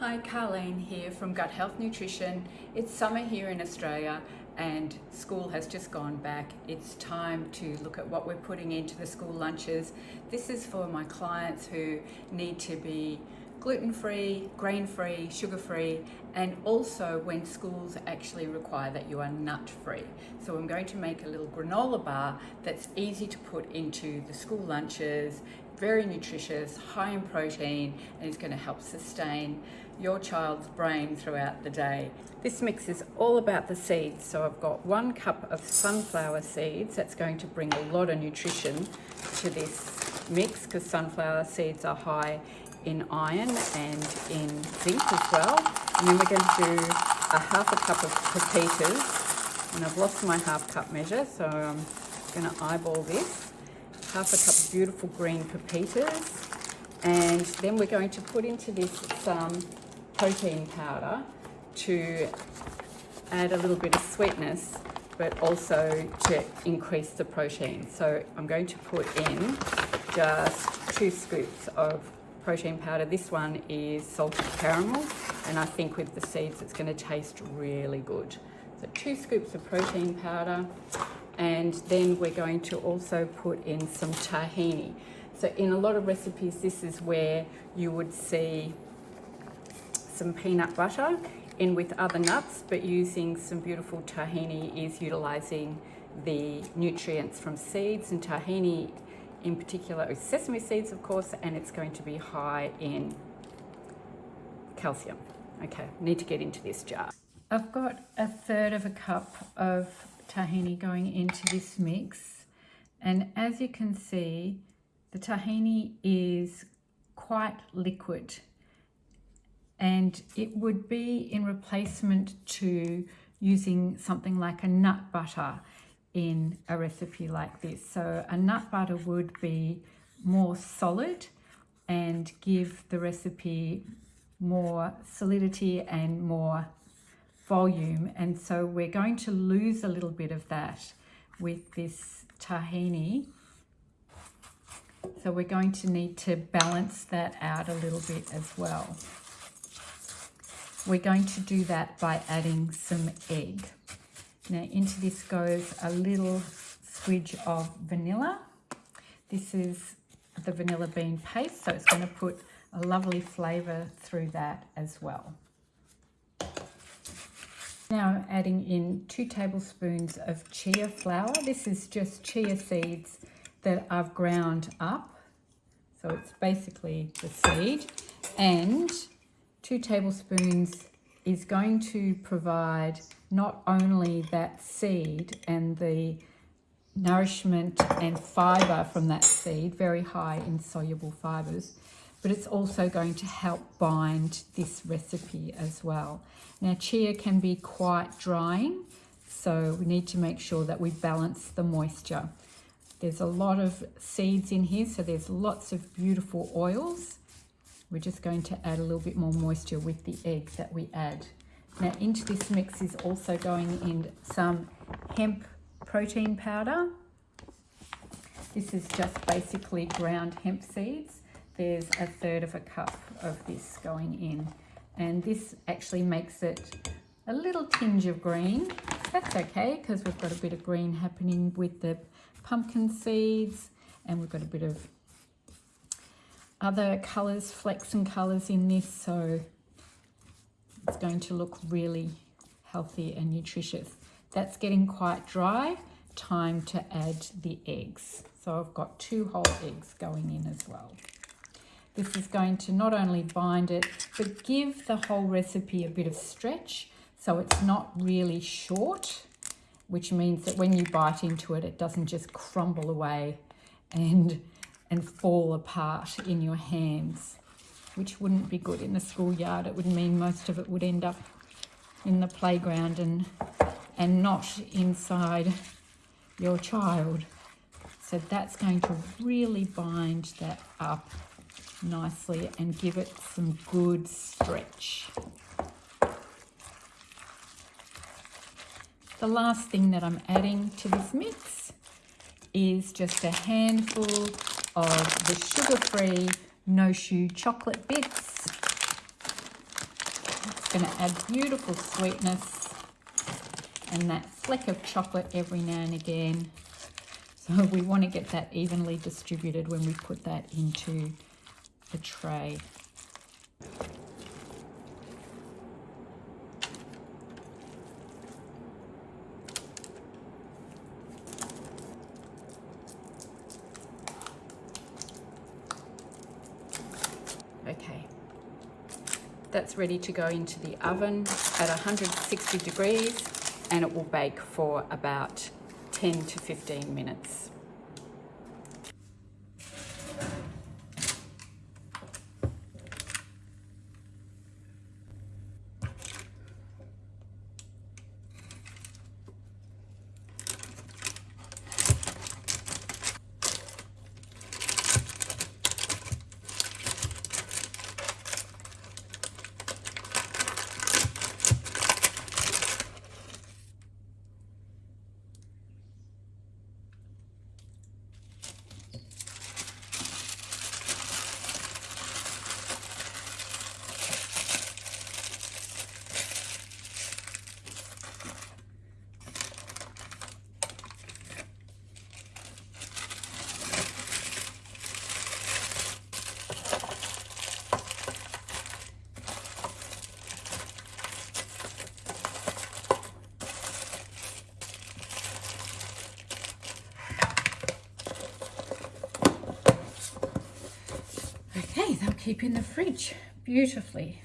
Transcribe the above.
Hi, Carleen here from Gut Health Nutrition. It's summer here in Australia and school has just gone back. It's time to look at what we're putting into the school lunches. This is for my clients who need to be gluten-free, grain-free, sugar-free, and also when schools actually require that you are nut-free. So I'm going to make a little granola bar that's easy to put into the school lunches, very nutritious, high in protein, and is going to help sustain your child's brain throughout the day. This mix is all about the seeds. So I've got 1 cup of sunflower seeds. That's going to bring a lot of nutrition to this mix because sunflower seeds are high in iron and in zinc as well. And then we're going to do a 1/2 cup of pepitas. And I've lost my 1/2 cup measure, so I'm going to eyeball this. 1/2 cup of beautiful green pepitas. And then we're going to put into this some protein powder to add a little bit of sweetness, but also to increase the protein. So I'm going to put in just 2 scoops of protein powder. This one is salted caramel, and I think with the seeds it's going to taste really good. So 2 scoops of protein powder, and then we're going to also put in some tahini. So in a lot of recipes, this is where you would see some peanut butter in with other nuts, but using some beautiful tahini is utilizing the nutrients from seeds, and tahini in particular is sesame seeds, of course, and it's going to be high in calcium. Okay, need to get into this jar. I've got 1/3 cup of tahini going into this mix, and as you can see, the tahini is quite liquid, and it would be in replacement to using something like a nut butter in a recipe like this. So a nut butter would be more solid and give the recipe more solidity and more volume, and so we're going to lose a little bit of that with this tahini. So we're going to need to balance that out a little bit as well. We're going to do that by adding some egg. Now into this goes a little squidge of vanilla. This is the vanilla bean paste, so it's going to put a lovely flavour through that as well. Now I'm adding in 2 tablespoons of chia flour. This is just chia seeds that I've ground up. So it's basically the seed. And 2 tablespoons is going to provide not only that seed and the nourishment and fibre from that seed, very high in soluble fibres, but it's also going to help bind this recipe as well. Now chia can be quite drying, so we need to make sure that we balance the moisture. There's a lot of seeds in here, so there's lots of beautiful oils. We're just going to add a little bit more moisture with the egg that we add. Now into this mix is also going in some hemp protein powder. This is just basically ground hemp seeds. There's 1/3 cup of this going in, and this actually makes it a little tinge of green. That's okay because we've got a bit of green happening with the pumpkin seeds, and we've got a bit of other colours, flecks and colours in this, so it's going to look really healthy and nutritious. That's getting quite dry. Time to add the eggs. So I've got 2 whole eggs going in as well. This is going to not only bind it, but give the whole recipe a bit of stretch, so it's not really short, which means that when you bite into it, it doesn't just crumble away and fall apart in your hands, which wouldn't be good in the schoolyard. It would mean most of it would end up in the playground and not inside your child. So that's going to really bind that up nicely and give it some good stretch. The last thing that I'm adding to this mix is just a handful of the sugar-free no-chew chocolate bits. going to add beautiful sweetness and that fleck of chocolate every now and again. So we want to get that evenly distributed when we put that into the tray. Okay, that's ready to go into the oven at 160 degrees, and it will bake for about 10 to 15 minutes. Okay, they'll keep in the fridge beautifully.